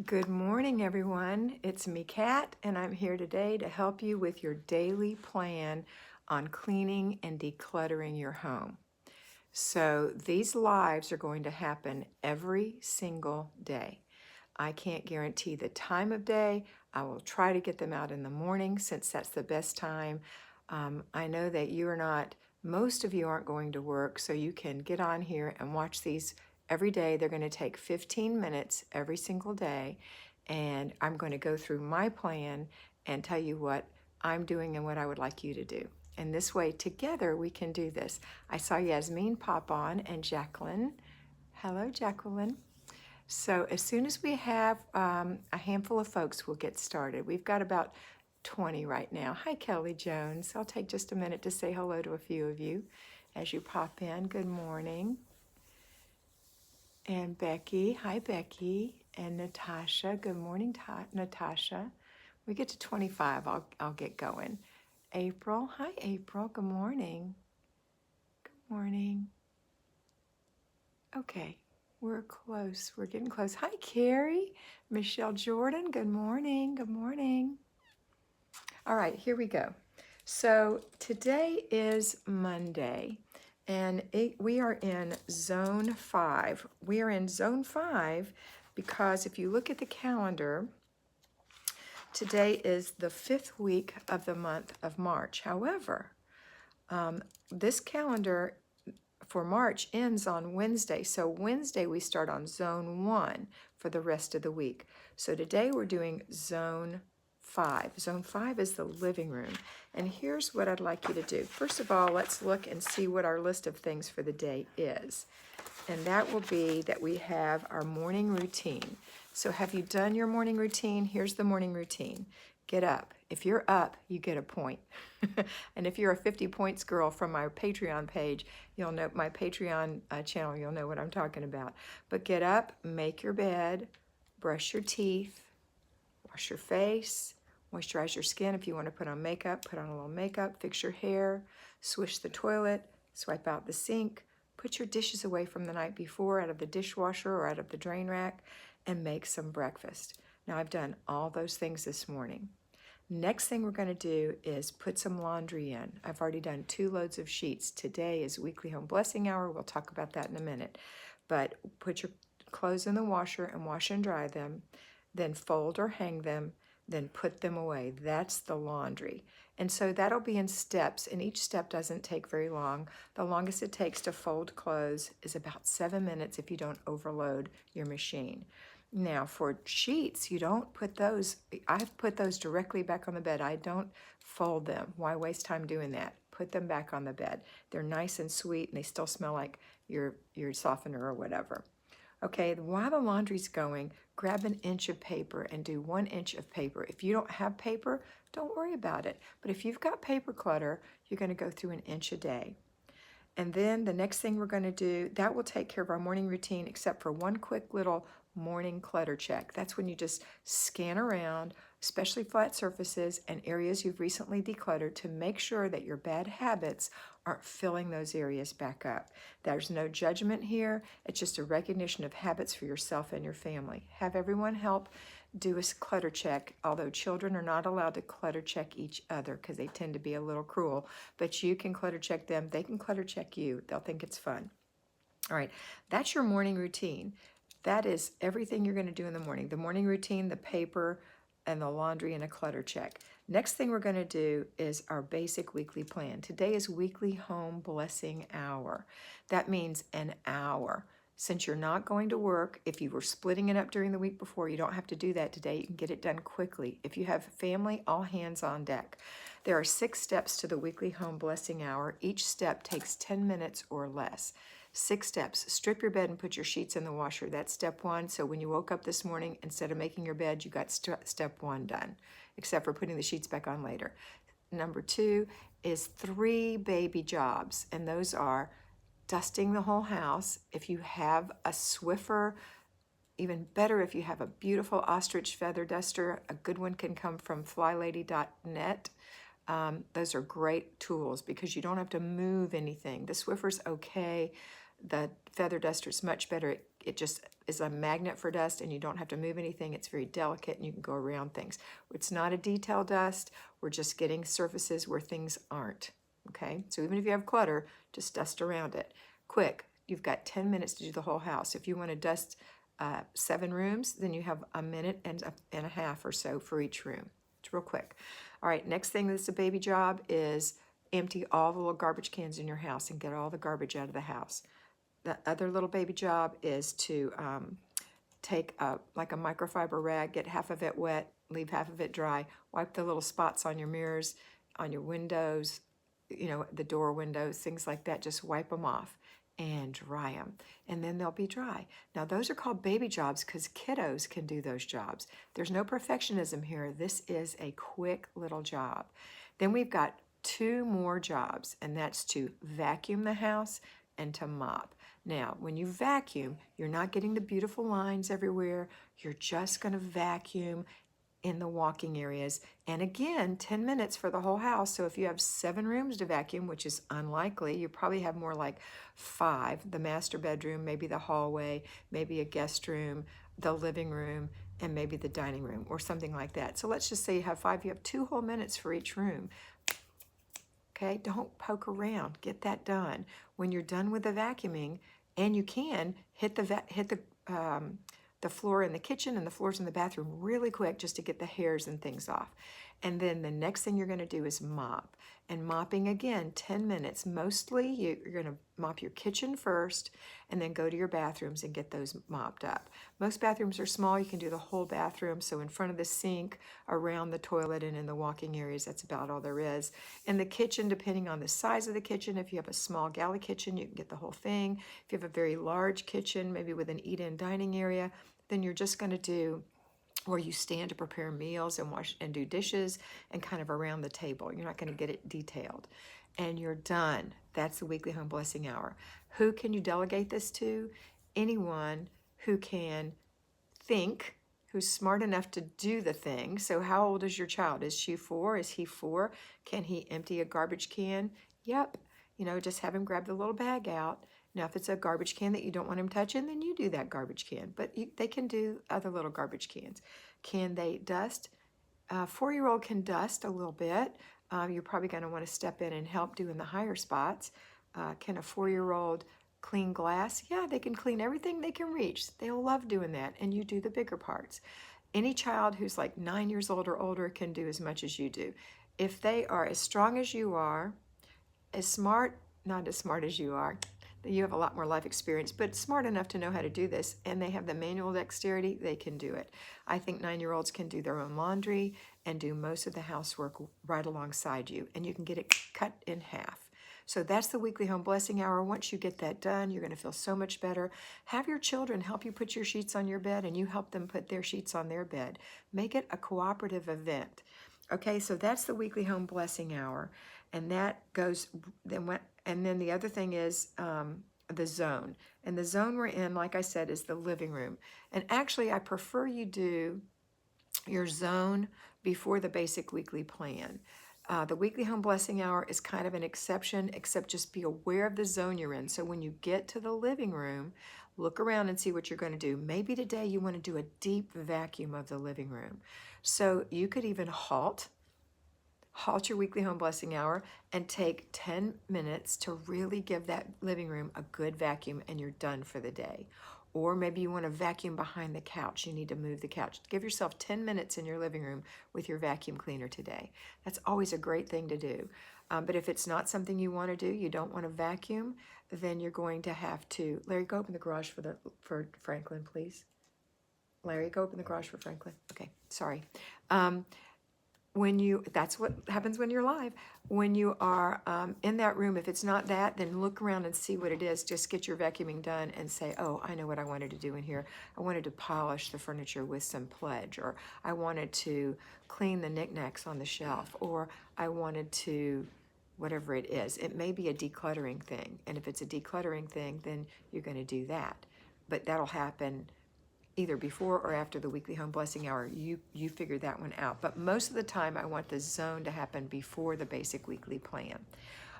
Good morning, everyone. It's me, Kat, and I'm here today to help you with your daily plan on cleaning and decluttering your home. So these lives are going to happen every single day. I can't guarantee the time of day. I will try to get them out in the morning since that's the best time. I know that most of you aren't going to work, so you can get on here and watch these every day. They're going to take 15 minutes every single day, and I'm going to go through my plan and tell you what I'm doing and what I would like you to do. And this way, together, we can do this. I saw Yasmin pop on and Jacqueline. Hello, Jacqueline. So as soon as we have a handful of folks, we'll get started. We've got about 20 right now. Hi, Kelly Jones. I'll take just a minute to say hello to a few of you as you pop in. Good morning. And Becky. Hi, Becky. And Natasha. Good morning, Natasha. We get to 25, I'll get going. April. Hi, April. Good morning. Good morning. Okay, we're close. We're getting close. Hi, Carrie. Michelle Jordan. Good morning. Good morning. All right, here we go. So today is Monday, and we are in Zone 5. We are in Zone 5 because if you look at the calendar, today is the 5th week of the month of March. However, this calendar for March ends on Wednesday. So Wednesday we start on Zone 1 for the rest of the week. So today we're doing Zone 5. Zone 5 is the living room. And here's what I'd like you to do. First of all, let's look and see what our list of things for the day is. And that will be that we have our morning routine. So have you done your morning routine? Here's the morning routine. Get up. If you're up, you get a point. And if you're a 50 points girl from my Patreon page, you'll know my Patreon channel, you'll know what I'm talking about. But get up, make your bed, brush your teeth, wash your face, moisturize your skin. If you want to put on makeup, put on a little makeup, fix your hair, swish the toilet, swipe out the sink, put your dishes away from the night before out of the dishwasher or out of the drain rack, and make some breakfast. Now I've done all those things this morning. Next thing we're going to do is put some laundry in. I've already done 2 loads of sheets. Today is weekly home blessing hour. We'll talk about that in a minute. But put your clothes in the washer and wash and dry them, then fold or hang them, then put them away. That's the laundry. And so that'll be in steps, and each step doesn't take very long. The longest it takes to fold clothes is about 7 minutes if you don't overload your machine. Now for sheets, you don't put those, I put those directly back on the bed. I don't fold them. Why waste time doing that? Put them back on the bed. They're nice and sweet and they still smell like your softener or whatever. Okay, while the laundry's going, grab an inch of paper and do 1 inch of paper. If you don't have paper, don't worry about it. But if you've got paper clutter, you're going to go through 1 inch a day. And then the next thing we're going to do, that will take care of our morning routine except for one quick little morning clutter check. That's when you just scan around, especially flat surfaces and areas you've recently decluttered, to make sure that your bad habits aren't filling those areas back up. There's no judgment here. It's just a recognition of habits for yourself and your family. Have everyone help do a clutter check, although children are not allowed to clutter check each other because they tend to be a little cruel, but you can clutter check them. They can clutter check you. They'll think it's fun. All right, that's your morning routine. That is everything you're going to do in the morning. The morning routine, the paper, and the laundry, and a clutter check. Next thing we're going to do is our basic weekly plan. Today is weekly home blessing hour. That means an hour. Since you're not going to work, if you were splitting it up during the week before, you don't have to do that today. You can get it done quickly. If you have family, all hands on deck. There are 6 steps to the weekly home blessing hour. Each step takes 10 minutes or less. 6 steps. Strip your bed and put your sheets in the washer. That's step 1. So when you woke up this morning, instead of making your bed, you got step 1 done, except for putting the sheets back on later. Number 2 is 3 baby jobs, and those are dusting the whole house. If you have a Swiffer, even better if you have a beautiful ostrich feather duster. A good one can come from flylady.net. Those are great tools because you don't have to move anything. The Swiffer's okay. The feather duster is much better. It's is a magnet for dust, and you don't have to move anything. It's very delicate, and you can go around things. It's not a detail dust. We're just getting surfaces where things aren't. Okay, so even if you have clutter, just dust around it. Quick, you've got 10 minutes to do the whole house. If you want to dust 7 rooms, then you have a minute and a half or so for each room. It's real quick. All right, next thing that's a baby job is empty all the little garbage cans in your house and get all the garbage out of the house. The other little baby job is to take like a microfiber rag, get half of it wet, leave half of it dry, wipe the little spots on your mirrors, on your windows, you know, the door windows, things like that. Just wipe them off and dry them, and then they'll be dry. Now, those are called baby jobs because kiddos can do those jobs. There's no perfectionism here. This is a quick little job. Then we've got 2 more jobs, and that's to vacuum the house and to mop. Now, when you vacuum, you're not getting the beautiful lines everywhere. You're just going to vacuum in the walking areas. And again, 10 minutes for the whole house. So if you have 7 rooms to vacuum, which is unlikely, you probably have more like 5, the master bedroom, maybe the hallway, maybe a guest room, the living room, and maybe the dining room or something like that. So let's just say you have 5, you have 2 whole minutes for each room. Okay, don't poke around, get that done. When you're done with the vacuuming, and you can hit the floor in the kitchen and the floors in the bathroom really quick just to get the hairs and things off. And then the next thing you're going to do is mop. And mopping again, 10 minutes. Mostly you're going to mop your kitchen first and then go to your bathrooms and get those mopped up. Most bathrooms are small. You can do the whole bathroom. So in front of the sink, around the toilet, and in the walking areas, that's about all there is. In the kitchen, depending on the size of the kitchen, if you have a small galley kitchen, you can get the whole thing. If you have a very large kitchen, maybe with an eat-in dining area, then you're just going to do where you stand to prepare meals and wash and do dishes and kind of around the table. You're not going to get it detailed. And you're done. That's the weekly home blessing hour. Who can you delegate this to? Anyone who can think, who's smart enough to do the thing. So how old is your child? Is she 4? Is he 4? Can he empty a garbage can? Yep. You know, just have him grab the little bag out. Now, if it's a garbage can that you don't want him touching, then you do that garbage can. But they can do other little garbage cans. Can they dust? A 4-year-old can dust a little bit. You're probably going to want to step in and help doing the higher spots. Can a 4-year-old clean glass? Yeah, they can clean everything they can reach. They'll love doing that, and you do the bigger parts. Any child who's like 9 years old or older can do as much as you do. If they are as strong as you are, as smart, not as smart as you are, you have a lot more life experience, but smart enough to know how to do this, and they have the manual dexterity, they can do it. I think 9-year-olds can do their own laundry and do most of the housework right alongside you, and you can get it cut in half. So that's the weekly home blessing hour. Once you get that done, you're going to feel so much better. Have your children help you put your sheets on your bed, and you help them put their sheets on their bed. Make it a cooperative event. Okay, so that's the weekly home blessing hour, and that goes and then the other thing is the zone. And the zone we're in, like I said, is the living room. And actually, I prefer you do your zone before the basic weekly plan. The weekly home blessing hour is kind of an exception, except just be aware of the zone you're in. So when you get to the living room, look around and see what you're going to do. Maybe today you want to do a deep vacuum of the living room. So you could even halt your weekly home blessing hour and take 10 minutes to really give that living room a good vacuum, and you're done for the day. Or maybe you want to vacuum behind the couch. You need to move the couch. Give yourself 10 minutes in your living room with your vacuum cleaner today. That's always a great thing to do. But if it's not something you want to do, you don't want to vacuum, then you're going to have to, Larry, go open the garage for Franklin, please. Larry, go open the garage for Franklin. Okay, sorry. That's what happens when you're live. When you are in that room, if it's not that, then look around and see what it is. Just get your vacuuming done and say, oh, I know what I wanted to do in here. I wanted to polish the furniture with some Pledge, or I wanted to clean the knickknacks on the shelf, or I wanted to, whatever it is. It may be a decluttering thing, and if it's a decluttering thing, then you're going to do that. But that'll happen either before or after the weekly home blessing hour. You figure that one out. But most of the time, I want the zone to happen before the basic weekly plan.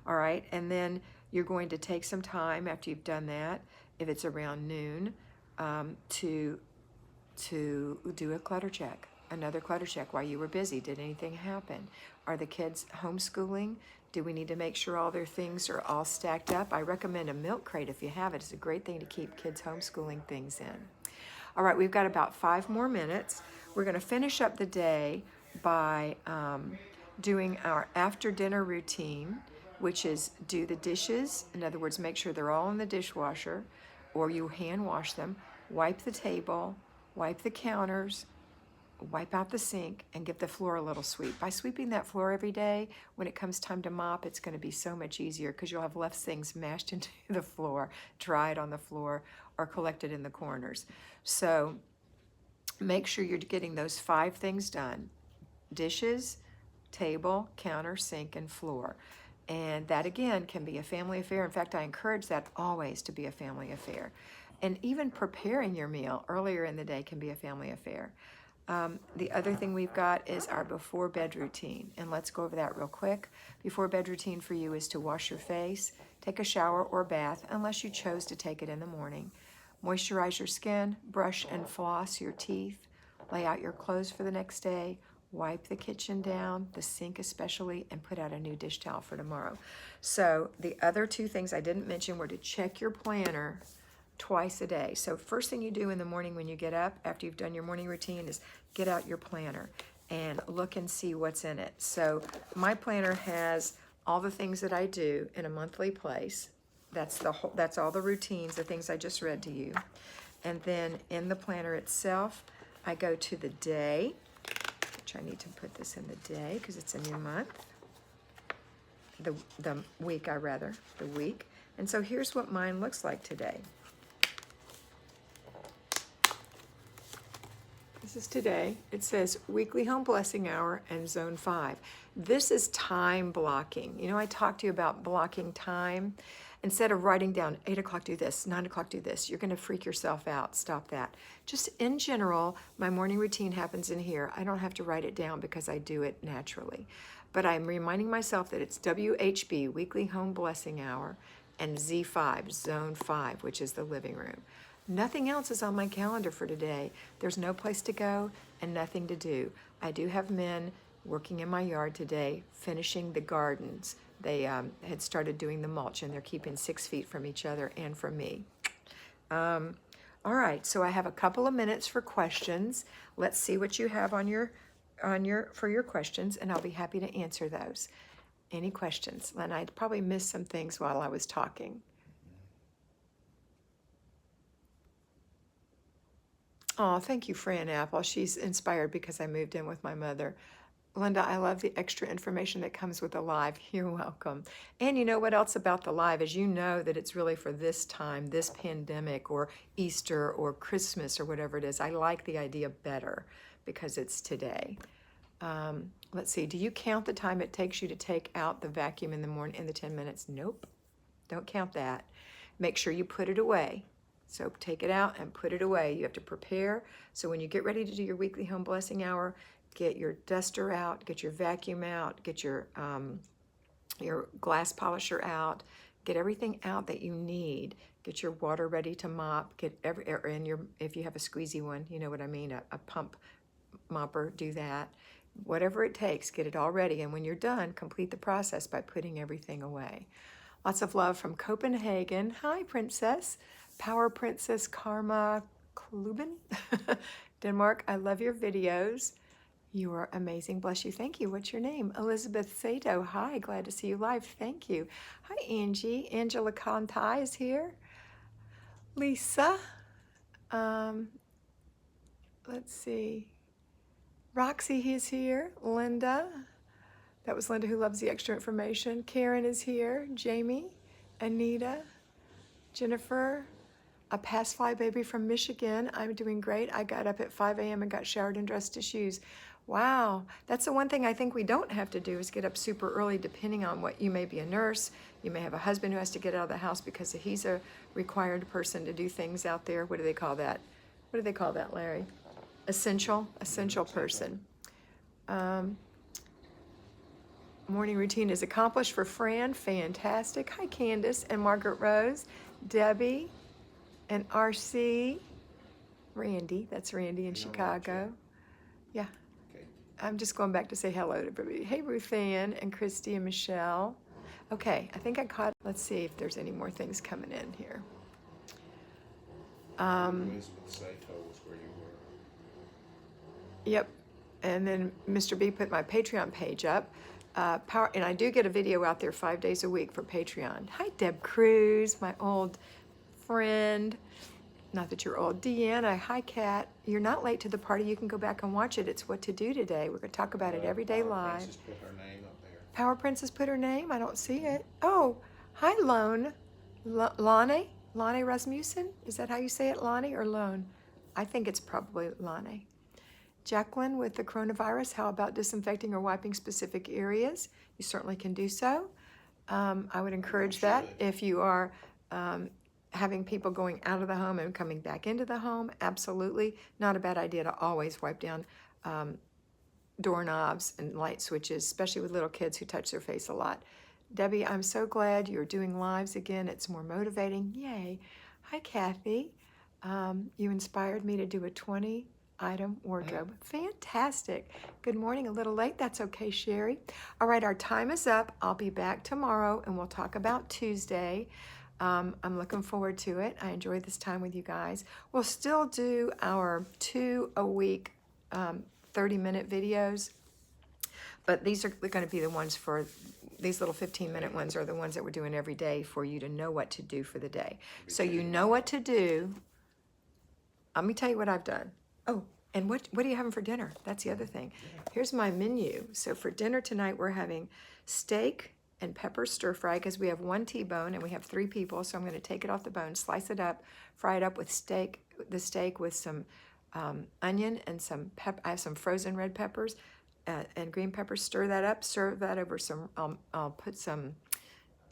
All right, and then you're going to take some time after you've done that, if it's around noon, to do a clutter check, another clutter check while you were busy. Did anything happen? Are the kids homeschooling? Do we need to make sure all their things are all stacked up? I recommend a milk crate if you have it. It's a great thing to keep kids homeschooling things in. All right, we've got about 5 more minutes. We're going to finish up the day by doing our after dinner routine, which is do the dishes. In other words, make sure they're all in the dishwasher, or you hand wash them, wipe the table, wipe the counters, wipe out the sink, and give the floor a little sweep. By sweeping that floor every day, when it comes time to mop, it's going to be so much easier because you'll have left things mashed into the floor, dried on the floor, or collected in the corners. So make sure you're getting those 5 things done: dishes, table, counter, sink, and floor. And that, again, can be a family affair. In fact, I encourage that always to be a family affair. And even preparing your meal earlier in the day can be a family affair. The other thing we've got is our before bed routine. And let's go over that real quick. Before bed routine for you is to wash your face, take a shower or bath, unless you chose to take it in the morning. Moisturize your skin, brush and floss your teeth, lay out your clothes for the next day, wipe the kitchen down, the sink especially, and put out a new dish towel for tomorrow. So the other 2 things I didn't mention were to check your planner twice a day. So first thing you do in the morning when you get up, after you've done your morning routine, is get out your planner and look and see what's in it. So my planner has all the things that I do in a monthly place. That's all the routines, the things I just read to you. And then in the planner itself, I go to the day, which I need to put this in the day because it's a new month. The week, the week. And so here's what mine looks like today. This is today. It says weekly home blessing hour and zone 5. This is time blocking. You know, I talked to you about blocking time. Instead of writing down 8 o'clock do this, 9 o'clock do this, you're going to freak yourself out. Stop that. Just in general, my morning routine happens in here. I don't have to write it down because I do it naturally. But I'm reminding myself that it's WHB, weekly home blessing hour, and Z5, zone 5, which is the living room. Nothing else is on my calendar for today. There's no place to go and nothing to do. I do have men working in my yard today, finishing the gardens. They had started doing the mulch, and they're keeping 6 feet from each other and from me. All right, so I have a couple of minutes for questions. Let's see what you have for your questions, and I'll be happy to answer those. Any questions? And I probably missed some things while I was talking. Oh, thank you, Fran Apple. She's inspired because I moved in with my mother. Linda, I love the extra information that comes with the live. You're welcome. And you know what else about the live is you know that it's really for this time, this pandemic, or Easter, or Christmas, or whatever it is. I like the idea better because it's today. Let's see. Do you count the time it takes you to take out the vacuum in the morning in the 10 minutes? Nope. Don't count that. Make sure you put it away. So take it out and put it away. You have to prepare. So when you get ready to do your weekly home blessing hour, get your duster out, get your vacuum out, get your glass polisher out, get everything out that you need. Get your water ready to mop. Get if you have a squeezy one, you know what I mean, a pump mopper, do that. Whatever it takes, get it all ready. And when you're done, complete the process by putting everything away. Lots of love from Copenhagen. Hi, Princess. Power Princess Karma Kluben. Denmark, I love your videos. You are amazing. Bless you. Thank you. What's your name? Elizabeth Sato. Hi. Glad to see you live. Thank you. Hi, Angie. Angela Contai is here. Lisa. Let's see. Roxy is here. Linda. That was Linda who loves the extra information. Karen is here. Jamie. Anita. Jennifer. A past fly baby from Michigan. I'm doing great. I got up at 5 a.m. and got showered and dressed to shoes. Wow, that's the one thing I think we don't have to do is get up super early, depending on what you may be a nurse. You may have a husband who has to get out of the house because he's a required person to do things out there. What do they call that? What do they call that, Larry? Essential person. Morning routine is accomplished for Fran. Fantastic. Hi, Candace and Margaret Rose, Debbie and RC. Randy. That's Randy in You don't like Chicago. Chad? Yeah. Okay. I'm just going back to say hello to everybody. Hey, Ruth Ann and Christy and Michelle. Okay, I think I caught, let's see if there's any more things coming in here. Elizabeth Sato was where you were. Yep. And then Mr. B put my Patreon page up. And I do get a video out there 5 days a week for Patreon. Hi, Deb Cruz, my old friend. Not that you're old. Deanna, hi, Kat. You're not late to the party. You can go back and watch it. It's what to do today. We're going to talk about it every day Power live. Princess put her name up there. Power Princess put her name? I don't see it. Oh, hi, Lone. Lane? Lane Rasmussen? Is that how you say it, Lane or Lone? I think it's probably Lane. Jacqueline, with the coronavirus, how about disinfecting or wiping specific areas? You certainly can do so. I would encourage that if you are having people going out of the home and coming back into the home. Absolutely not a bad idea to always wipe down doorknobs and light switches, especially with little kids who touch their face a lot. Debbie, I'm so glad you're doing lives again. It's more motivating. Yay. Hi, Kathy. You inspired me to do a 20-item wardrobe. Fantastic. Good morning. A little late. That's okay, Sherry. All right, our time is up. I'll be back tomorrow, and we'll talk about Tuesday. I'm looking forward to it. I enjoyed this time with you guys. We'll still do our 2-a-week 30-minute videos, but these are going to be the ones for these little 15-minute ones are the ones that we're doing every day for you to know what to do for the day. So you know what to do. Let me tell you what I've done. Oh, and what are you having for dinner? That's the other thing. Here's my menu. So for dinner tonight, we're having steak and pepper stir fry because we have 1 T-bone and we have 3 people. So I'm going to take it off the bone, slice it up, fry it up with the steak with some onion and some I have some frozen red peppers and green peppers. Stir that up, serve that over some, I'll put some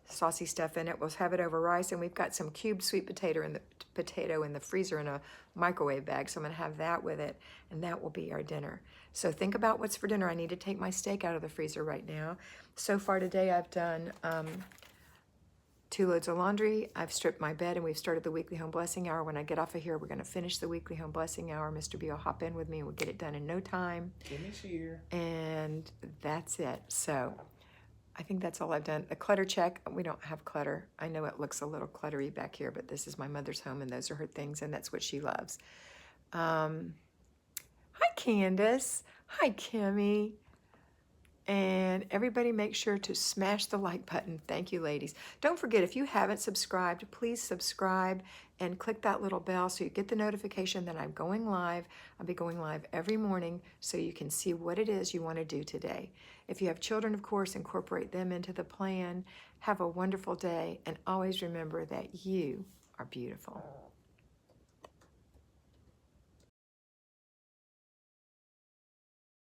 saucy stuff in it. We'll have it over rice, and we've got some cubed sweet potato in the freezer in a microwave bag, so I'm going to have that with it, and that will be our dinner. So think about what's for dinner. I need to take my steak out of the freezer right now. So far today I've done 2 loads of laundry. I've stripped my bed, and we've started the weekly home blessing hour. When I get off of here, we're going to finish the weekly home blessing hour. Mr. B will hop in with me, and we'll get it done in no time. Kimmy's here. And that's it. So I think that's all I've done. The clutter check, we don't have clutter. I know it looks a little cluttery back here, but this is my mother's home, and those are her things, and that's what she loves. Hi, Candace. Hi, Kimmy. And everybody make sure to smash the like button. Thank you, ladies. Don't forget, if you haven't subscribed, please subscribe and click that little bell so you get the notification that I'm going live. I'll be going live every morning so you can see what it is you want to do today. If you have children, of course, incorporate them into the plan. Have a wonderful day, and always remember that you are beautiful.